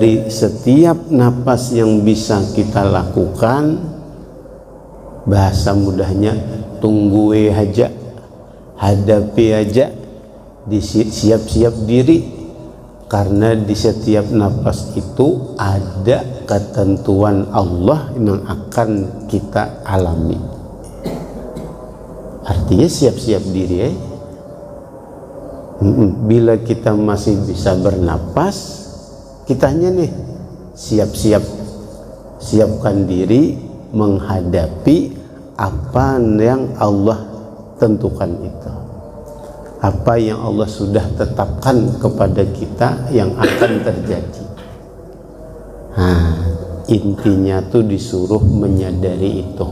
dari setiap napas yang bisa kita lakukan, bahasa mudahnya tunggu aja, hadapi aja, siap-siap diri. Karena di setiap napas itu ada ketentuan Allah yang akan kita alami. Artinya siap-siap diri ya. Bila kita masih bisa bernapas, kitanya nih siap-siap, siapkan diri menghadapi apa yang Allah tentukan itu, apa yang Allah sudah tetapkan kepada kita yang akan terjadi. Nah, intinya tuh disuruh menyadari itu.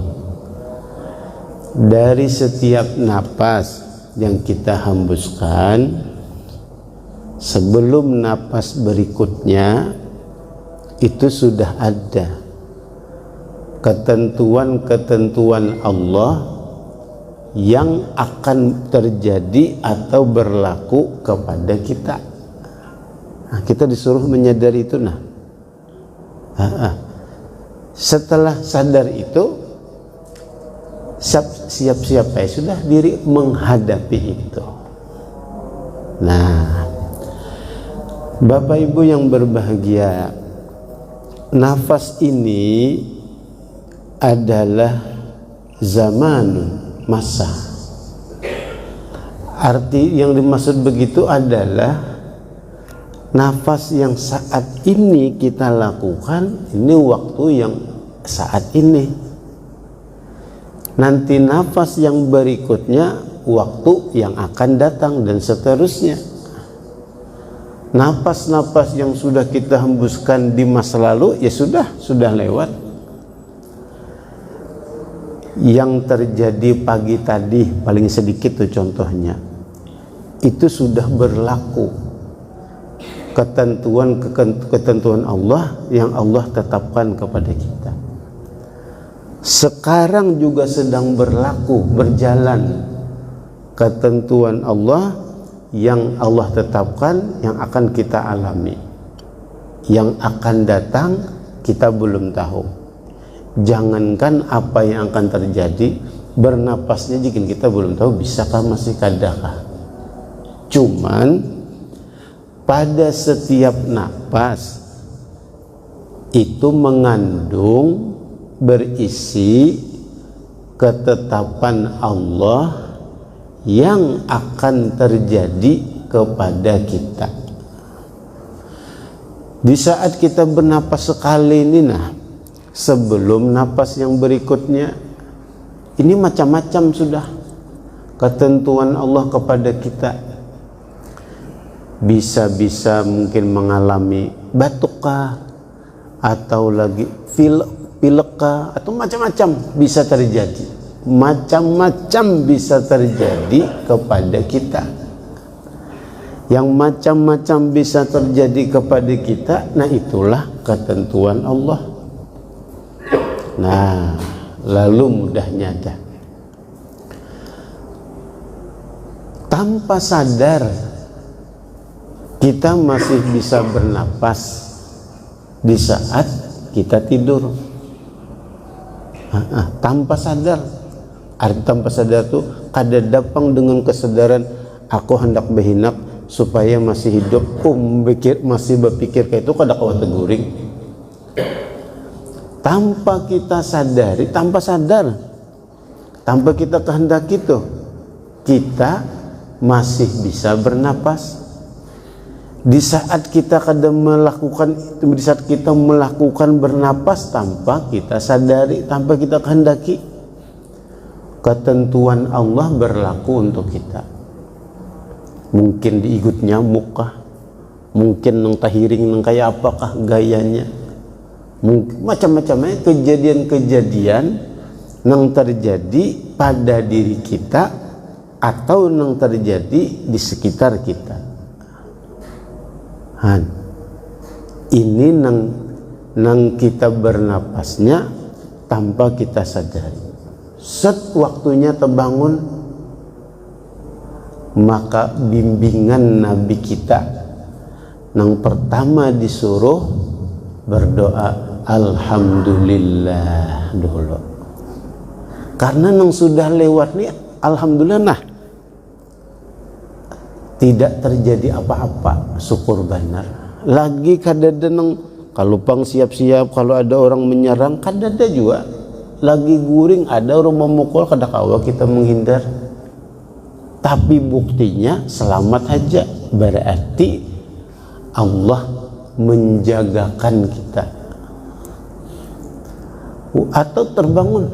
Dari setiap napas yang kita hembuskan, sebelum napas berikutnya itu sudah ada ketentuan-ketentuan Allah yang akan terjadi atau berlaku kepada kita. Nah, kita disuruh menyadari itu. Setelah sadar itu, siap-siap ya sudah diri menghadapi itu. Nah, Bapak Ibu yang berbahagia, nafas ini adalah zamanun, masa. Arti yang dimaksud begitu adalah nafas yang saat ini kita lakukan, ini waktu yang saat ini. Nanti nafas yang berikutnya waktu yang akan datang, dan seterusnya. Nafas-nafas yang sudah kita hembuskan di masa lalu ya sudah lewat. Yang terjadi pagi tadi paling sedikit tuh contohnya, itu sudah berlaku ketentuan Allah yang Allah tetapkan kepada kita. Sekarang juga sedang berlaku, berjalan ketentuan Allah yang Allah tetapkan, yang akan kita alami. Yang akan datang kita belum tahu. Jangankan apa yang akan terjadi, bernapasnya jika kita belum tahu bisakah masih kadakah. Cuman pada setiap napas itu mengandung, berisi ketetapan Allah yang akan terjadi kepada kita. Di saat kita bernapas sekali ini, sebelum napas yang berikutnya, ini macam-macam sudah ketentuan Allah kepada kita. Bisa-bisa mungkin mengalami batukkah, atau lagi pilekah, atau macam-macam bisa terjadi. Macam-macam bisa terjadi kepada kita. Yang macam-macam bisa terjadi kepada kita, nah itulah ketentuan Allah. Nah, lalu mudahnya ada. Tanpa sadar kita masih bisa bernapas di saat kita tidur. Tanpa sadar. Arti tanpa sadar tuh kada datang dengan kesadaran aku hendak berhinak supaya masih hidup. Masih berpikir kayak itu kada kawat teguring. Tanpa kita sadari, tanpa sadar, tanpa kita kehendaki itu, kita masih bisa bernapas. Di saat kita kadang melakukan itu, di saat kita melakukan bernapas tanpa kita sadari, tanpa kita kehendaki, ketentuan Allah berlaku untuk kita. Mungkin diikut nyamuk kah, mungkin nang tahiring nang kayak apakah gayanya, macam-macamnya kejadian-kejadian yang terjadi pada diri kita atau yang terjadi di sekitar kita. Ini nang kita bernapasnya tanpa kita sadari. Set waktunya terbangun, maka bimbingan Nabi kita yang pertama disuruh berdoa alhamdulillah dulu. Karena nang sudah lewat nih alhamdulillah, nah tidak terjadi apa-apa, syukur benar. Lagi kadada nang kalau pang siap-siap, kalau ada orang menyerang kadada juga. Lagi guring ada orang memukul, kada kawa kita menghindar. Tapi buktinya selamat aja, berarti Allah menjagakan kita. Atau terbangun,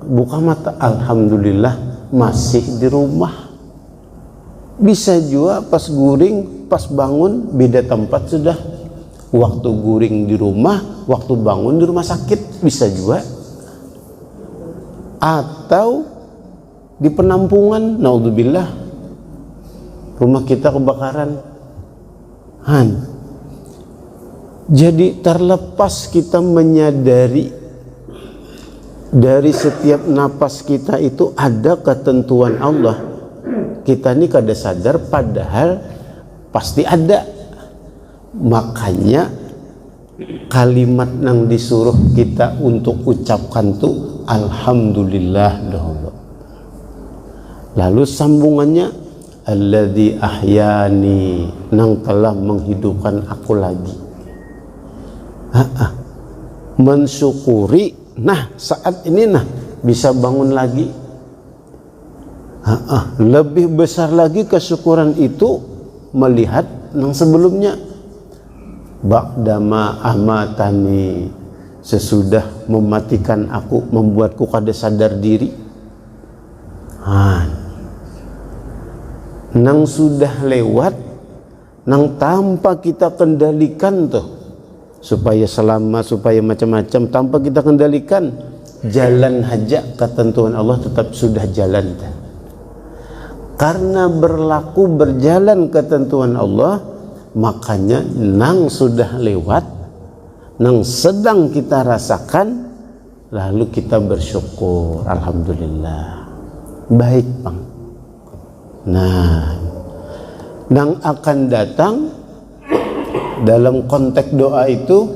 buka mata, alhamdulillah masih di rumah. Bisa juga pas guring, pas bangun beda tempat sudah. Waktu guring di rumah, waktu bangun di rumah sakit, bisa juga. Atau di penampungan, naudzubillah, rumah kita kebakaran. Jadi terlepas kita menyadari dari setiap napas kita itu ada ketentuan Allah, kita ini kada sadar padahal pasti ada. Makanya kalimat yang disuruh kita untuk ucapkan tuh alhamdulillah dahulu. Lalu sambungannya alladzi ahyani, nang telah menghidupkan aku lagi. Mensyukuri, nah saat ini nah bisa bangun lagi. Lebih besar lagi kesyukuran itu melihat yang sebelumnya. Ba'dama amatani, sesudah mematikan aku, membuatku kada sadar diri. Nang sudah lewat, nang tanpa kita kendalikan tuh, supaya selamat, supaya macam-macam, tanpa kita kendalikan, jalan haja ketentuan Allah tetap sudah jalan. Karena berlaku berjalan ketentuan Allah, makanya nang sudah lewat, nang sedang kita rasakan, lalu kita bersyukur, alhamdulillah, baik bang. Nah, nang akan datang dalam konteks doa itu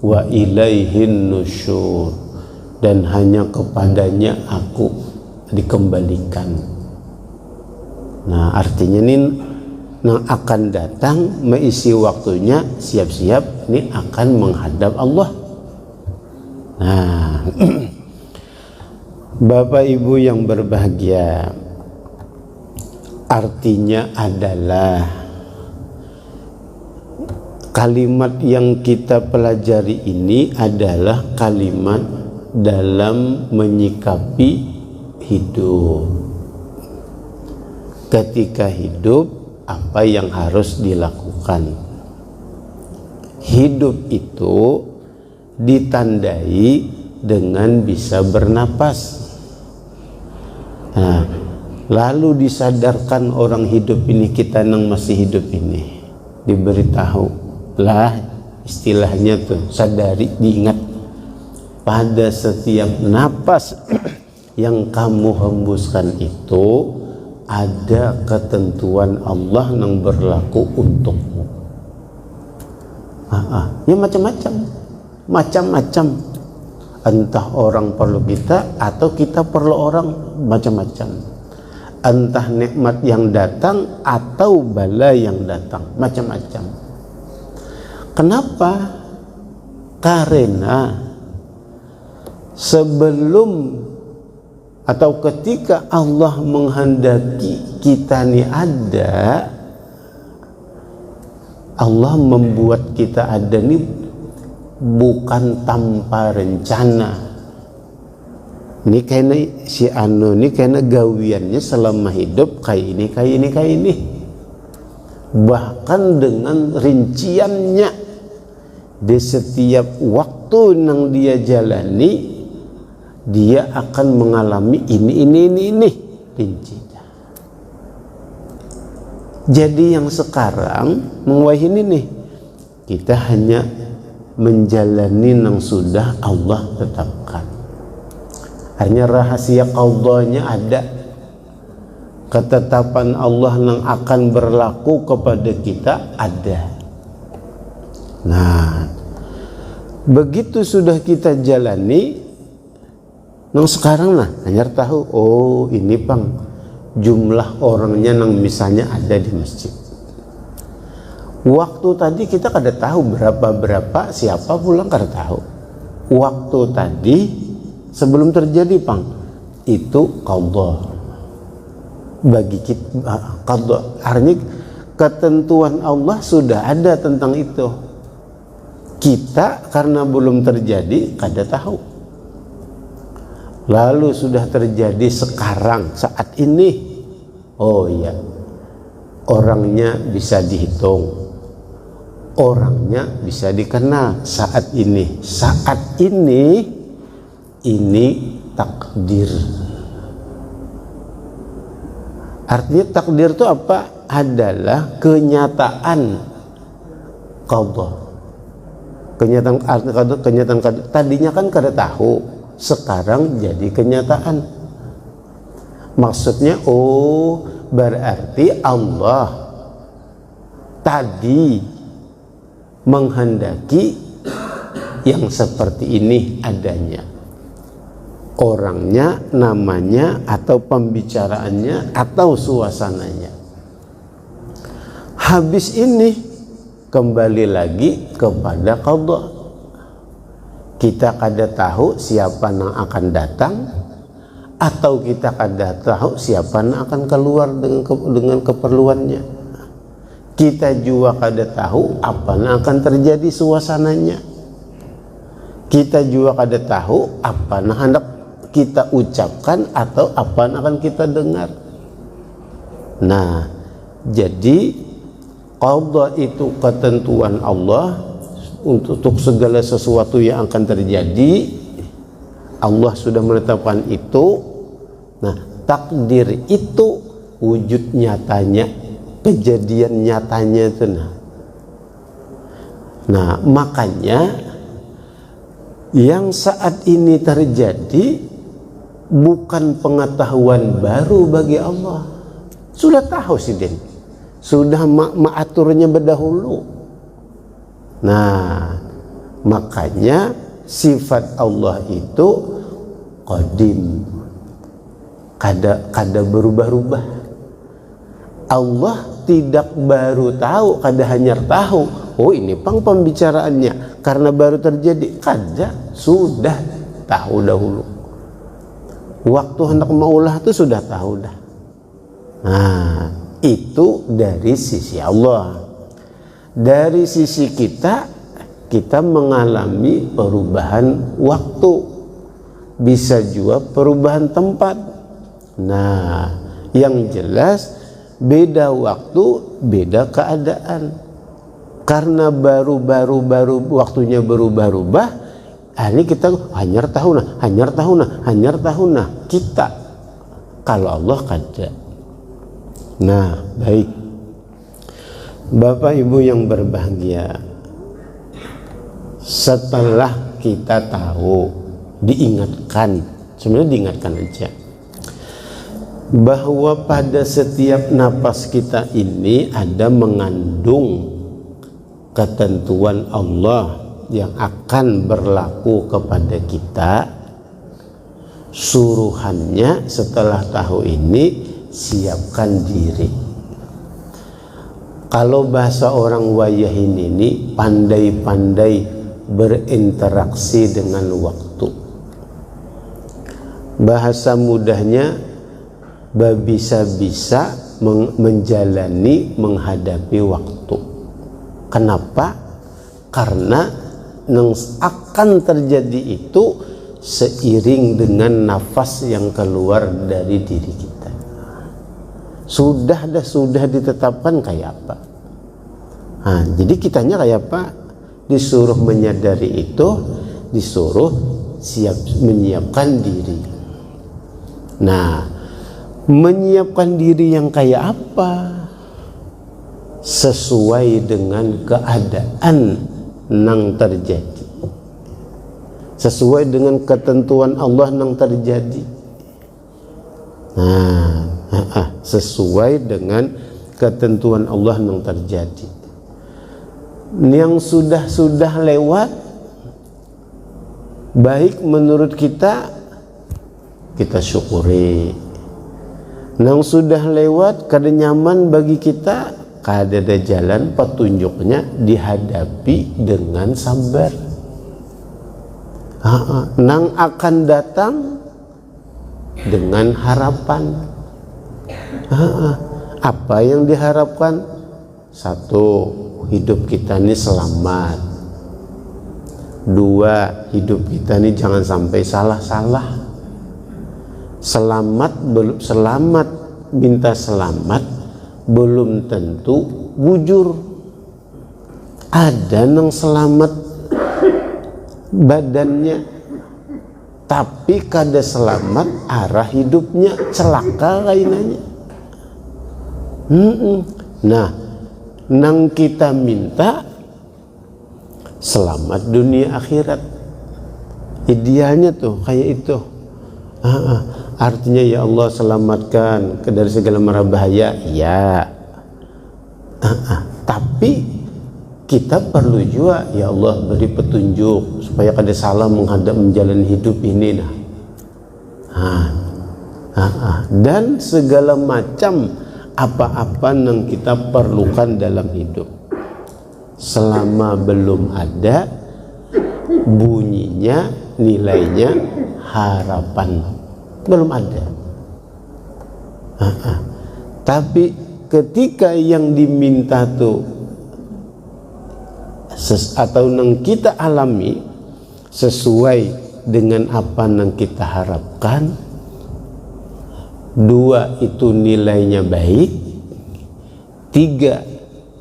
wa ilaihin nusyur, dan hanya kepadanya aku dikembalikan. Nah, artinya ini yang akan datang mengisi waktunya, siap-siap ini akan menghadap Allah. Nah, Bapak Ibu yang berbahagia, artinya adalah kalimat yang kita pelajari ini adalah kalimat dalam menyikapi hidup. Ketika hidup, apa yang harus dilakukan? Hidup itu ditandai dengan bisa bernapas. Nah, lalu disadarkan orang hidup ini, kita yang masih hidup ini, diberitahu lah, istilahnya tuh sadari, diingat pada setiap napas yang kamu hembuskan itu ada ketentuan Allah yang berlaku untukmu. Ya macam-macam, entah orang perlu kita atau kita perlu orang, macam-macam. Entah nikmat yang datang atau bala yang datang, macam-macam. Kenapa? Karena sebelum atau ketika Allah menghendaki kita ini ada, Allah membuat kita ada ini bukan tanpa rencana. Ini karena si anu ini karena gawiannya selama hidup kayak ini. Bahkan dengan rinciannya di setiap waktu yang dia jalani, dia akan mengalami ini rincinya. Jadi yang sekarang mengwah ini nih, kita hanya menjalani yang sudah Allah tetapkan. Hanya rahasia qadanya ada, ketetapan Allah yang akan berlaku kepada kita ada. Nah, Begitu sudah kita jalani, nang sekarang nah hanya tahu, oh ini pang jumlah orangnya nang misalnya ada di masjid. Waktu tadi kita kada tahu berapa siapa pulang kada tahu. Waktu tadi sebelum terjadi pang itu qadha. Bagi kita qadha artinya ketentuan Allah sudah ada tentang itu. Kita karena belum terjadi kada tahu. Lalu sudah terjadi sekarang saat ini. Oh iya. Orangnya bisa dihitung. Orangnya bisa dikenal saat ini. Saat ini takdir. Artinya takdir itu apa? Adalah kenyataan qadha. Kenyataan tadinya kan kada tahu, sekarang jadi kenyataan. Maksudnya oh berarti Allah tadi menghendaki yang seperti ini adanya. Orangnya, namanya, atau pembicaraannya, atau suasananya. Habis ini kembali lagi kepada qadha. Kita kada tahu siapa yang akan datang, atau kita kada tahu siapa yang akan keluar dengan keperluannya. Kita juga kada tahu apa yang akan terjadi suasananya. Kita juga kada tahu apa yang hendak kita ucapkan atau apa yang akan kita dengar. Nah, jadi qadha itu ketentuan Allah untuk segala sesuatu yang akan terjadi. Allah sudah menetapkan itu. Nah, takdir itu wujud nyatanya, kejadian nyatanya itu. Nah, makanya yang saat ini terjadi bukan pengetahuan baru bagi Allah. Sudah tahu sih Den, sudah mengaturnya berdahulu. Nah, makanya sifat Allah itu qadim, kada berubah-ubah. Allah tidak baru tahu, kada hanya tahu, oh ini pang pembicaraannya karena baru terjadi. Kada, sudah tahu dahulu. Waktu hendak maulah itu sudah tahu dah. Nah, itu dari sisi Allah. Dari sisi kita mengalami perubahan waktu, bisa juga perubahan tempat. Nah, yang jelas beda waktu, beda keadaan. Karena baru waktunya berubah-ubah. Ini kita hanyar tahun kita. Kalau Allah kada. Nah, baik. Bapak Ibu yang berbahagia, setelah kita tahu, diingatkan, sebenarnya diingatkan aja, bahwa pada setiap napas kita ini ada mengandung ketentuan Allah yang akan berlaku kepada kita. Suruhannya setelah tahu ini, siapkan diri. Kalau bahasa orang wayahin ini, pandai-pandai berinteraksi dengan waktu. Bahasa mudahnya, bisa-bisa menjalani, menghadapi waktu. Kenapa? Karena yang akan terjadi itu seiring dengan nafas yang keluar dari diri kita. Sudah ditetapkan kayak apa. Nah, jadi kitanya kayak apa? Disuruh menyadari itu, disuruh menyiapkan diri. Nah, menyiapkan diri yang kayak apa? Sesuai dengan keadaan yang terjadi, sesuai dengan ketentuan Allah yang terjadi. Nah, sesuai dengan ketentuan Allah yang terjadi. Yang sudah lewat baik menurut kita, kita syukuri. Nang sudah lewat kada nyaman bagi kita, kada ada jalan petunjuknya, dihadapi dengan sabar. Nang akan datang dengan harapan. Apa yang diharapkan? Satu, hidup kita ini selamat. Dua, hidup kita ini jangan sampai salah-salah. Selamat minta selamat belum tentu bujur. Ada yang selamat badannya tapi kada selamat arah hidupnya, celaka lainnya. Nah, nang kita minta selamat dunia akhirat, idealnya tuh kayak itu. Artinya ya Allah selamatkan dari segala mara bahaya, ya. Tapi kita perlu juga ya Allah beri petunjuk supaya kada salah menghadap menjalani hidup ini dah. Dan segala macam apa-apa yang kita perlukan dalam hidup, selama belum ada bunyinya, nilainya, harapan, belum ada. Tapi ketika yang diminta tuh atau yang kita alami sesuai dengan apa yang kita harapkan, dua, itu nilainya baik, tiga,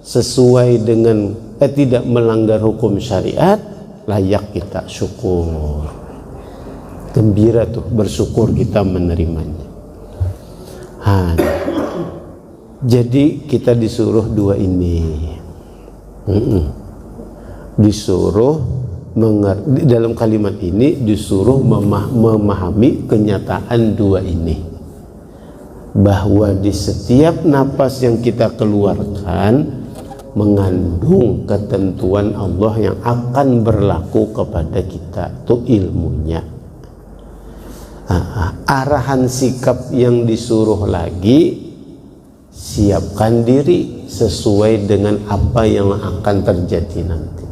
sesuai dengan tidak melanggar hukum syariat, layak kita syukur, gembira tuh, bersyukur kita menerimanya. Jadi kita disuruh dua ini, disuruh dalam kalimat ini disuruh memahami kenyataan dua ini, bahwa di setiap napas yang kita keluarkan mengandung ketentuan Allah yang akan berlaku kepada kita, itu ilmunya. Arahan sikap yang disuruh lagi, siapkan diri sesuai dengan apa yang akan terjadi nanti.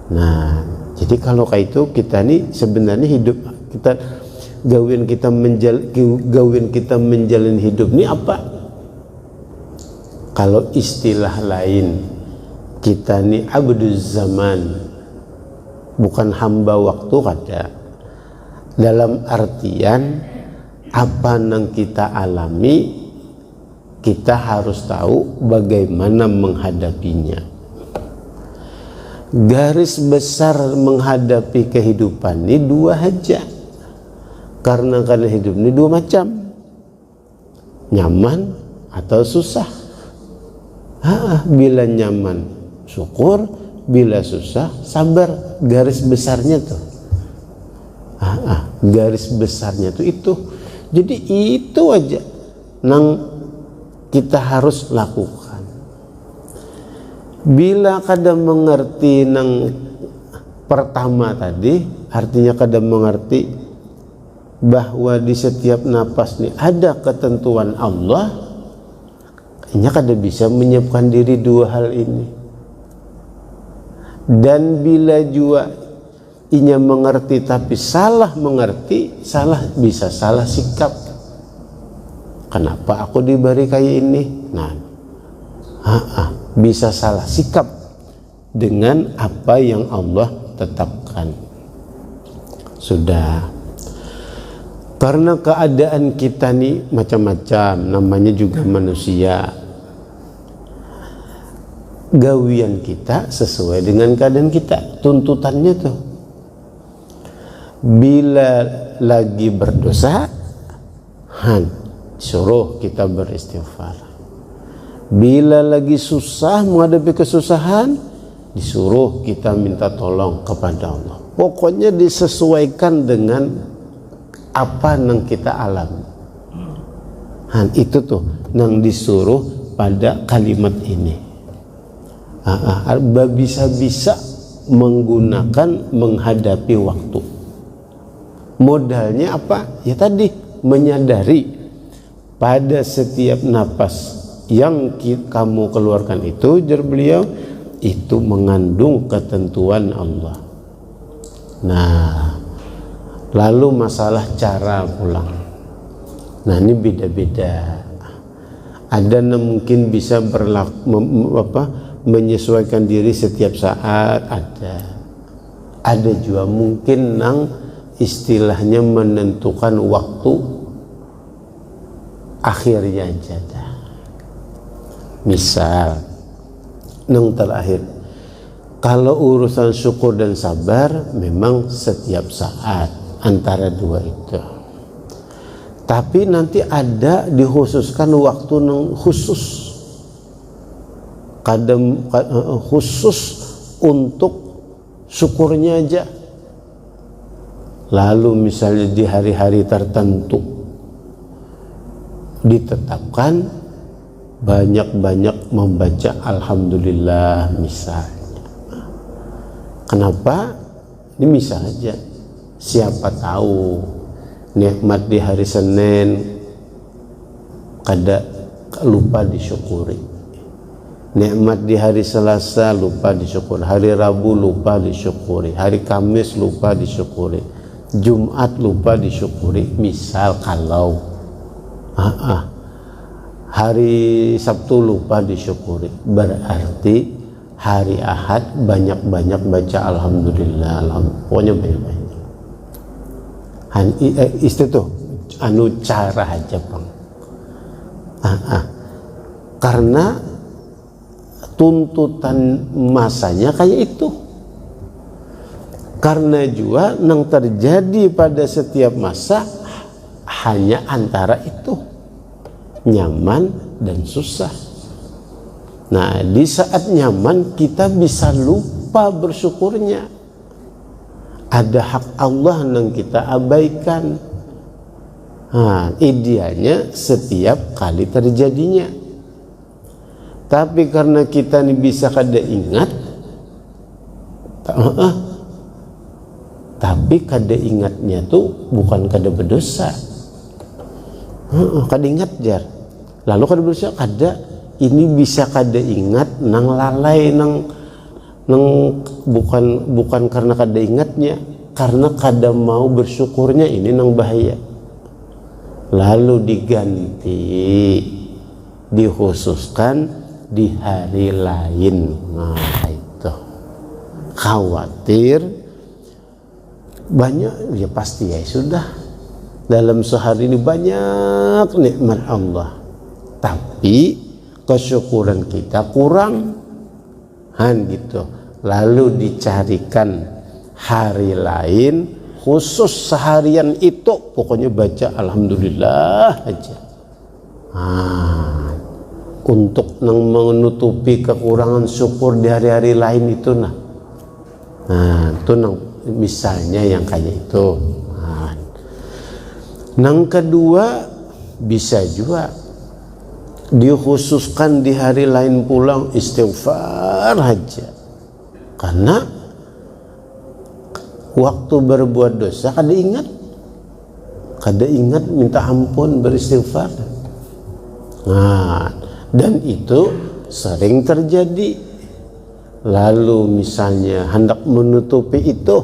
Nah, jadi kalau kayak itu kita nih sebenarnya hidup kita, gawin kita menjalin hidup ini apa? Kalau istilah lain, kita nih abduz zaman, bukan hamba waktu kada. Dalam artian apa yang kita alami, kita harus tahu bagaimana menghadapinya. Garis besar menghadapi kehidupan ini dua aja. Karena hidup ini dua macam, nyaman atau susah. Bila nyaman syukur, bila susah sabar. Garis besarnya tuh, garis besarnya tuh itu. Jadi itu aja yang kita harus lakukan. Bila kadang mengerti yang pertama tadi, artinya kadang mengerti bahwa di setiap napas nih ada ketentuan Allah, hanya kada bisa menyiapkan diri dua hal ini. Dan bila juga inya mengerti tapi salah mengerti, bisa salah sikap. Kenapa aku diberi kayak ini? Nah, bisa salah sikap dengan apa yang Allah tetapkan. Sudah. Karena keadaan kita nih macam-macam, namanya juga manusia. Gawian kita sesuai dengan keadaan kita, tuntutannya tuh. Bila lagi berdosa, suruh kita beristighfar. Bila lagi susah menghadapi kesusahan, disuruh kita minta tolong kepada Allah. Pokoknya disesuaikan dengan apa yang kita alami. Itu tuh yang disuruh pada kalimat ini. Bisa-bisa menggunakan menghadapi waktu. Modalnya apa? Ya tadi, menyadari pada setiap napas yang kamu keluarkan itu, ujar beliau, itu mengandung ketentuan Allah. Nah, lalu masalah cara pulang. Nah, ini beda-beda. Ada yang mungkin bisa menyesuaikan diri setiap saat, ada juga mungkin nang istilahnya menentukan waktu akhirnya aja. Misal nang terakhir, kalau urusan syukur dan sabar memang setiap saat antara dua itu. Tapi nanti ada dikhususkan waktu nang khusus, kadang khusus untuk syukurnya aja. Lalu misalnya di hari-hari tertentu ditetapkan banyak-banyak membaca alhamdulillah misalnya. Kenapa? Ini misal aja. Siapa tahu nikmat di hari Senin kada lupa disyukuri. Nikmat di hari Selasa lupa disyukuri. Hari Rabu lupa disyukuri. Hari Kamis lupa disyukuri. Jumat lupa disyukuri. Misal kalau hari Sabtu lupa disyukuri, berarti hari Ahad banyak-banyak baca alhamdulillah, pokoknya banyak-banyak. Itu cara aja bang. Karena tuntutan masanya kayak itu. Karena juga yang terjadi pada setiap masa hanya antara itu, nyaman dan susah. Nah, di saat nyaman kita bisa lupa bersyukurnya. Ada hak Allah yang kita abaikan. Nah, idealnya setiap kali terjadinya. Tapi karena kita ini bisa kada ingat, tapi kada ingatnya tuh bukan kada berdosa. Kada ingat jar. Lalu kada berdosa kada. Ini bisa kada ingat nang lalai nang bukan karena kada ingatnya, karena kada mau bersyukurnya, ini nang bahaya. Lalu diganti, dikhususkan di hari lain. Nah itu khawatir banyak, ya pasti ya sudah dalam sehari ini banyak nikmat Allah, tapi kesyukuran kita kurang, gitu. Lalu dicarikan hari lain khusus seharian itu, pokoknya baca alhamdulillah aja. Untuk menutupi kekurangan syukur di hari-hari lain itu itu misalnya yang kayak itu. Yang kedua bisa juga dikhususkan di hari lain pulang istighfar aja, karena waktu berbuat dosa kada ingat minta ampun, beristighfar. Dan itu sering terjadi. Lalu misalnya hendak menutupi itu,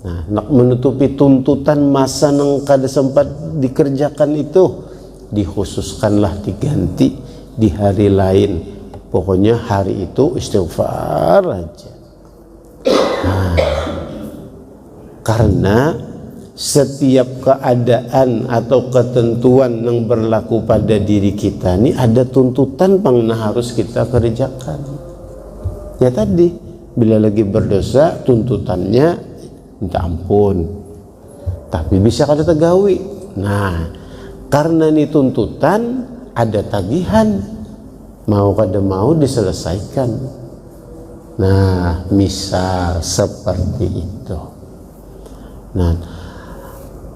hendak menutupi tuntutan masa yang kada sempat dikerjakan itu, dikhususkanlah, diganti di hari lain. Pokoknya hari itu istighfar aja. Karena setiap keadaan atau ketentuan yang berlaku pada diri kita ini ada tuntutan yang harus kita kerjakan. Ya tadi, bila lagi berdosa tuntutannya minta ampun, tapi bisa kada tegawi. Karena ini tuntutan, ada tagihan, mau kada mau diselesaikan. Misal seperti itu.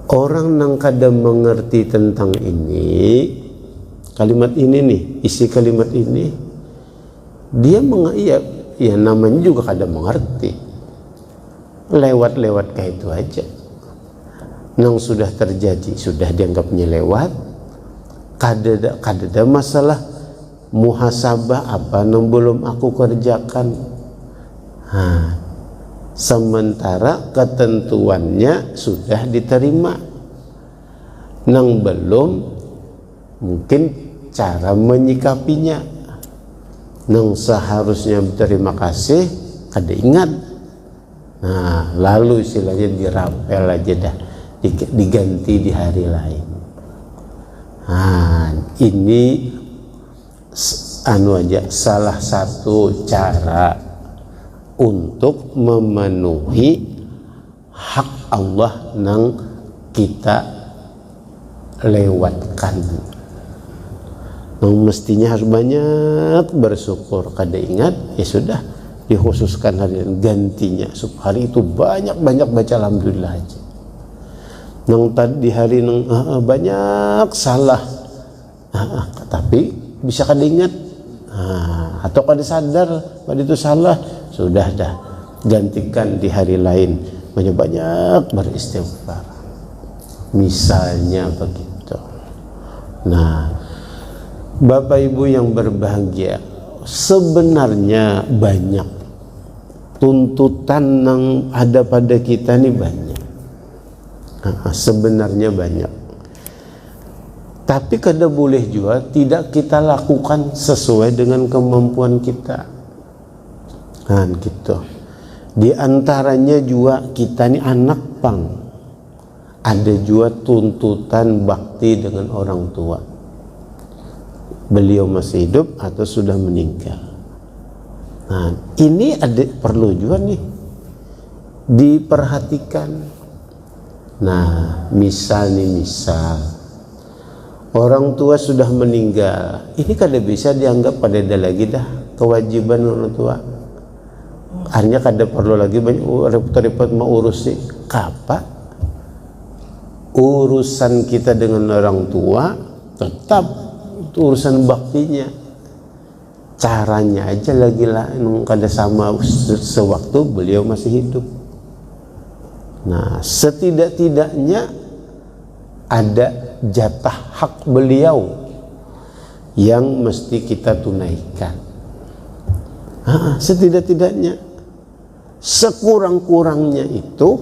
Orang yang kada mengerti tentang ini, kalimat ini nih, isi kalimat ini, dia namanya juga kada mengerti. lewat-lewat kayak itu aja. Nang sudah terjadi sudah dianggapnya lewat. Kadada masalah muhasabah apa nang belum aku kerjakan. Sementara ketentuannya sudah diterima, nang belum mungkin cara menyikapinya. Nang seharusnya berterima kasih kada ingat, lalu istilahnya dirapel aja dah, diganti di hari lain. Ini salah satu cara untuk memenuhi hak Allah nang kita lewatkan. Mestinya harus banyak bersyukur. Kada ingat, ya sudah dikhususkan hari gantinya. Hari itu banyak baca alhamdulillah aja. Nang tadi di hari nang banyak salah, tapi bisa kada ingat, atau kada sadar pada itu salah, sudah dah gantikan di hari lain, banyak beristighfar. Misalnya begitu. Nah, Bapak Ibu yang berbahagia, sebenarnya banyak tuntutan yang ada pada kita ini banyak. Sebenarnya banyak. Tapi kada boleh juga tidak kita lakukan sesuai dengan kemampuan kita. Gitu. Di antaranya juga kita ini anak pang. Ada juga tuntutan bakti dengan orang tua. Beliau masih hidup atau sudah meninggal. Ini perlu juga nih diperhatikan. Misal orang tua sudah meninggal, ini kada bisa dianggap pada ada lagi dah kewajiban orang tua. Artinya kada perlu lagi banyak repot-repot mengurusi kapan. Urusan kita dengan orang tua tetap urusan baktinya, caranya aja lagi lah kada sama sewaktu beliau masih hidup. Setidak-tidaknya ada jatah hak beliau yang mesti kita tunaikan. Setidak-tidaknya, sekurang-kurangnya itu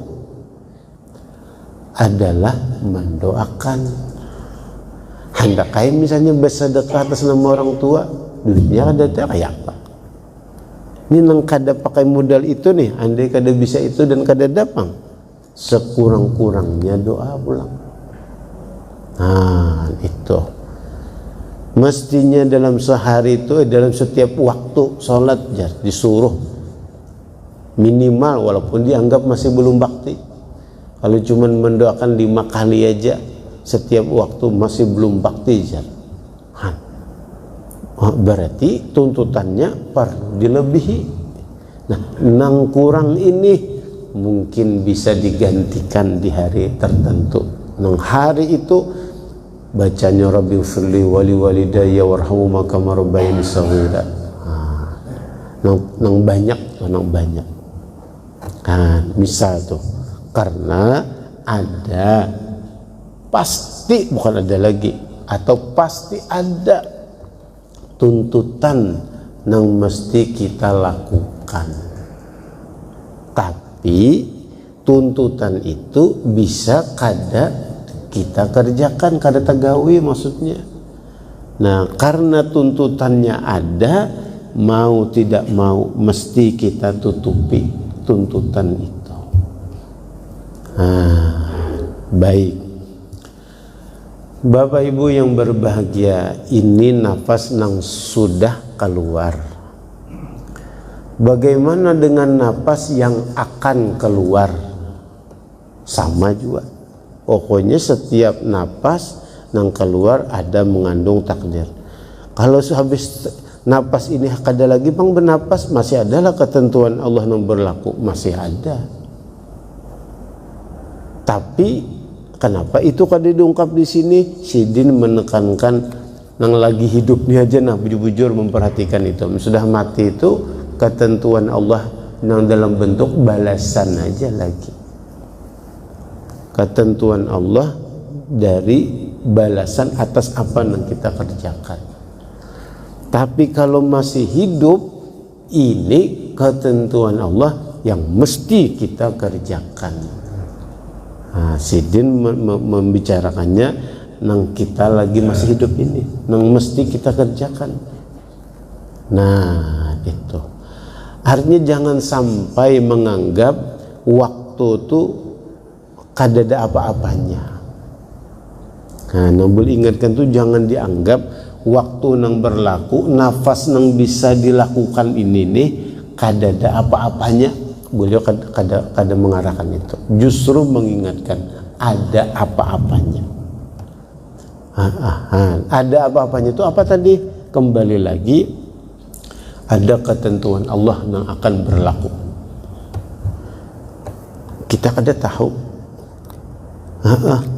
adalah mendoakan. Hendak kayak misalnya bersedekah atas nama orang tua, duitnya kada kayak apa? Ini nang kada pakai modal itu nih, andai kada bisa itu dan kada dapang, sekurang-kurangnya doa pulang. Itu mestinya dalam sehari itu, dalam setiap waktu sholat disuruh minimal, walaupun dianggap masih belum bakti, kalau cuma mendoakan 5 kali aja setiap waktu masih belum bakti. Berarti tuntutannya perlu dilebihi. Nang kurang ini mungkin bisa digantikan di hari tertentu. Nang hari itu bacanya Rabbighfirli wali walidayya warhamhuma kama rabbayani shaghira. Nang banyak. Misal tuh, karena ada pasti, bukan ada lagi, atau pasti ada tuntutan yang mesti kita lakukan. Tapi tuntutan itu bisa kada kita kerjakan, kada tegawi maksudnya. Karena tuntutannya ada, mau tidak mau mesti kita tutupi tuntutan itu. Baik, Bapak Ibu yang berbahagia, ini nafas yang sudah keluar. Bagaimana dengan nafas yang akan keluar? Sama juga. Pokoknya setiap nafas yang keluar ada mengandung takdir. Kalau habis nafas ini kada lagi bang bernapas, masih adalah ketentuan Allah yang berlaku, masih ada. Tapi kenapa itu kada diungkap di sini? Sidin menekankan yang lagi hidup nih aja, bujur-bujur memperhatikan itu. Sudah mati itu ketentuan Allah yang dalam bentuk balasan aja lagi. Ketentuan Allah dari balasan atas apa yang kita kerjakan. Tapi kalau masih hidup, ini ketentuan Allah yang mesti kita kerjakan. Nah, Sidin membicarakannya nang kita lagi masih hidup ini, nang mesti kita kerjakan. Nah, itu artinya jangan sampai menganggap waktu itu kadada apa-apanya. Nah, Nobel ingatkan tuh jangan dianggap waktu nang berlaku, nafas nang bisa dilakukan ini nih kadada apa-apanya. Beliau kada mengarahkan itu, justru mengingatkan ada apa-apanya. Ada apa-apanya itu apa tadi? Kembali lagi, ada ketentuan Allah yang akan berlaku. Kita kada tahu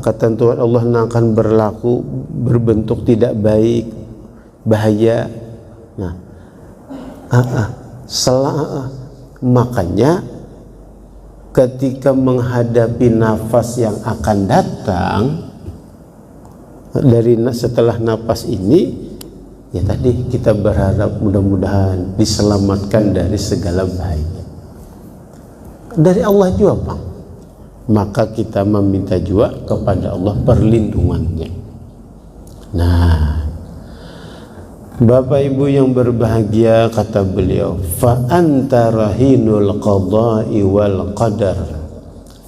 ketentuan Allah yang akan berlaku berbentuk tidak baik, bahaya. Nah, makanya ketika menghadapi nafas yang akan datang dari setelah nafas ini, ya tadi kita berharap mudah-mudahan diselamatkan dari segala bahaya dari Allah juga, Bang. Maka kita meminta juga kepada Allah perlindungannya. Nah, Bapak Ibu yang berbahagia, kata beliau, fa anta rahinul qada'i wal qadar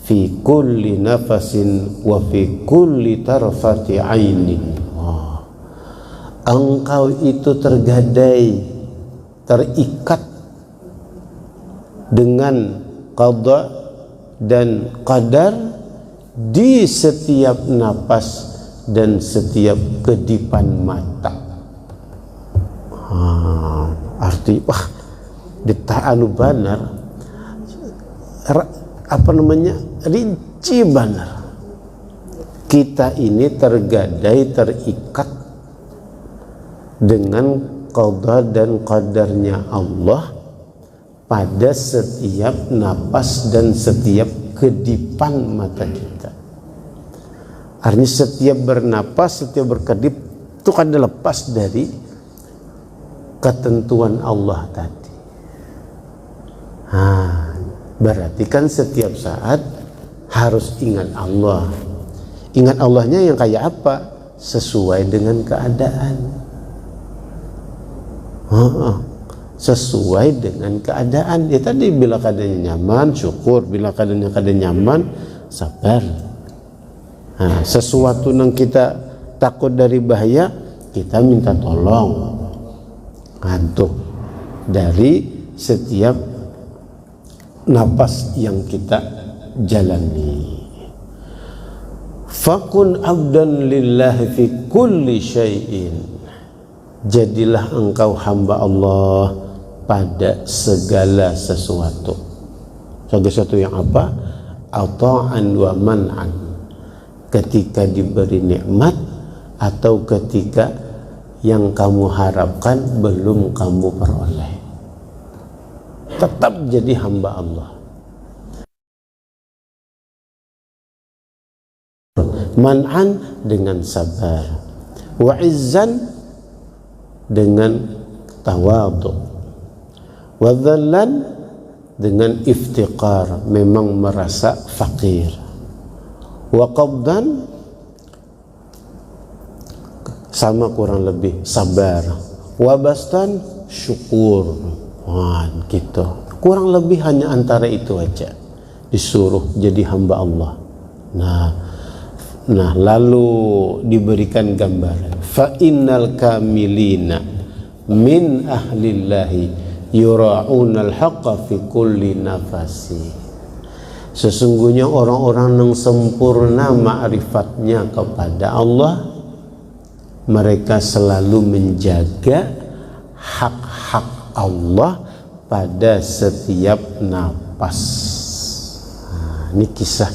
fi kulli nafasin wa fi kulli tarfati ainin. Engkau itu tergadai, terikat dengan qada dan qadar di setiap napas dan setiap kedipan mata. Arti wah ditaanu banar apa namanya rinci banar. Kita ini tergadai, terikat dengan qada dan qadarnya Allah pada setiap napas dan setiap kedipan mata kita. Artinya setiap bernapas, setiap berkedip itu kan lepas dari ketentuan Allah tadi. Berarti kan setiap saat harus ingat Allah. Ingat Allahnya yang kayak apa? Sesuai dengan keadaan. Sesuai dengan keadaan. Ya tadi bila keadaannya nyaman, syukur. Bila keadaannya kada nyaman, sabar. Sesuatu yang kita takut dari bahaya, kita minta tolong. Ngantuk dari setiap napas yang kita jalani. Fakun abdan lillahi fi kulli syai'in. Jadilah engkau hamba Allah pada segala sesuatu. Segala sesuatu yang apa? Ata'an wa man'an. Ketika diberi nikmat atau ketika yang kamu harapkan belum kamu peroleh, tetap jadi hamba Allah. Man'an dengan sabar, wa izzan dengan tawadhu, wa dhallan dengan iftiqar, memang merasa fakir, wa qabdan sama kurang lebih sabar, wabastan syukur. Gitu. Kurang lebih hanya antara itu aja disuruh jadi hamba Allah. Nah lalu diberikan gambaran, fa innal kamilina min ahlillahi yura'unal haqqa fi kulli nafasi. Sesungguhnya orang-orang yang sempurna ma'rifatnya kepada Allah, mereka selalu menjaga hak-hak Allah pada setiap napas. Ini kisah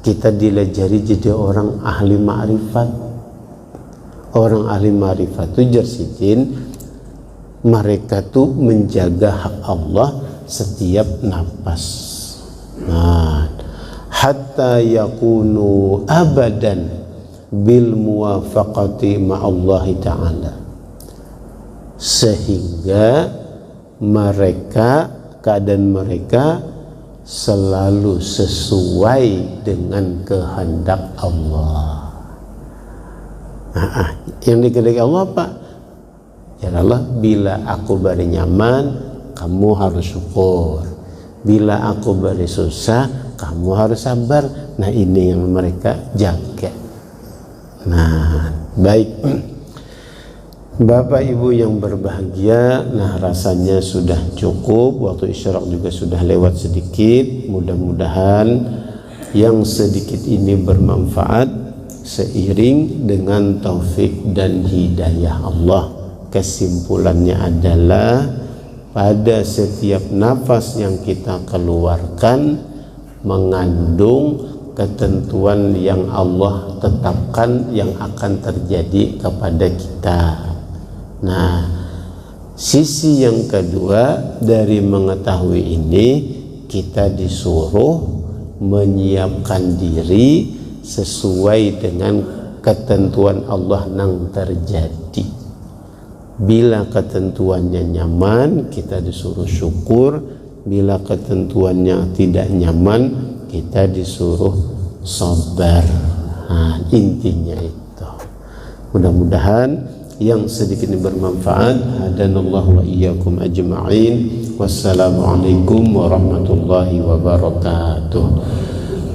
kita dilajari jadi orang ahli ma'rifat. Orang ahli ma'rifat itu jersidin, mereka tuh menjaga hak Allah setiap napas. Nah, hatta yakunu abadan bil muwafaqati ma'allahi ta'ala, sehingga keadaan mereka selalu sesuai dengan kehendak Allah. Yang dikehendaki Allah apa? Ya Allah, bila aku beri nyaman, kamu harus syukur. Bila aku beri susah, kamu harus sabar. Nah, ini yang mereka jaga. Nah, baik. Bapak Ibu yang berbahagia, nah rasanya sudah cukup, waktu isyarat juga sudah lewat sedikit. Mudah-mudahan yang sedikit ini bermanfaat seiring dengan taufik dan hidayah Allah. Kesimpulannya adalah pada setiap nafas yang kita keluarkan mengandung ketentuan yang Allah tetapkan yang akan terjadi kepada kita. Nah, sisi yang kedua dari mengetahui ini, kita disuruh menyiapkan diri sesuai dengan ketentuan Allah yang terjadi. Bila ketentuannya nyaman, kita disuruh syukur. Bila ketentuannya tidak nyaman, kita disuruh sabar. Nah, intinya itu. Mudah-mudahan yang sedikit ini bermanfaat. Hadanallahu wa iyyakum ajma'in. Wassalamualaikum warahmatullahi wabarakatuh.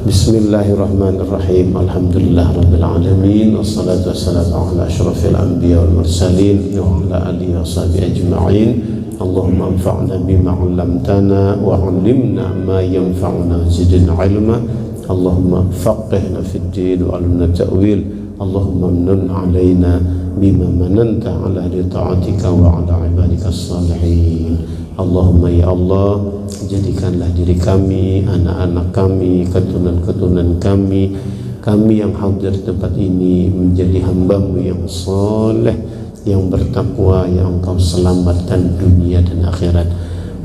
Bismillahirrahmanirrahim. Alhamdulillah rabbil alamin. Wassalatu wassalamu ala asyrafil anbiya wal mursalin wa ala alihi washabihi ajma'in. Allahumma anfa'na bima 'allamtana wa 'allimna ma yanfa'una zidna 'ilma. Allahumma faqihna fid din wa 'allimna ta'wil. Allahumma nun 'alaina bima mananta 'ala ta'atika wa 'ala ibadika salihin. Allahumma ya Allah, jadikanlah diri kami, anak-anak kami, keturunan-keturunan kami yang hadir di tempat ini menjadi hamba-Mu yang soleh, yang bertakwa, yang Engkau selamatkan dunia dan akhirat.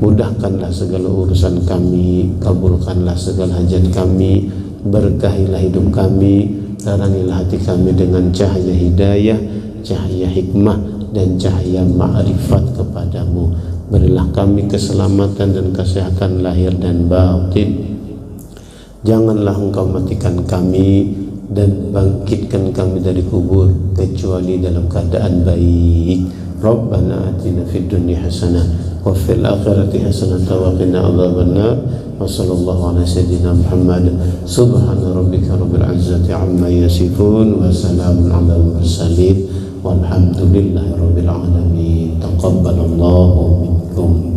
Mudahkanlah segala urusan kami, kabulkanlah segala hajat kami, berkahilah hidup kami, terangilah hati kami dengan cahaya hidayah, cahaya hikmah, dan cahaya ma'rifat kepadamu. Berilah kami keselamatan dan kesehatan lahir dan batin. Janganlah Engkau matikan kami dan bangkitkan kami dari kubur kecuali dalam keadaan baik. Rabbana atina fid dunya hasanah wa fil akhirati hasanah wa qina adzabannar. Wa sallallahu ala sayyidina Muhammad. Subhana rabbika rabbil izzati amma yasifun wa salamun ala mursalin walhamdulillahi rabbil alamin. Taqabbalallahu minkum.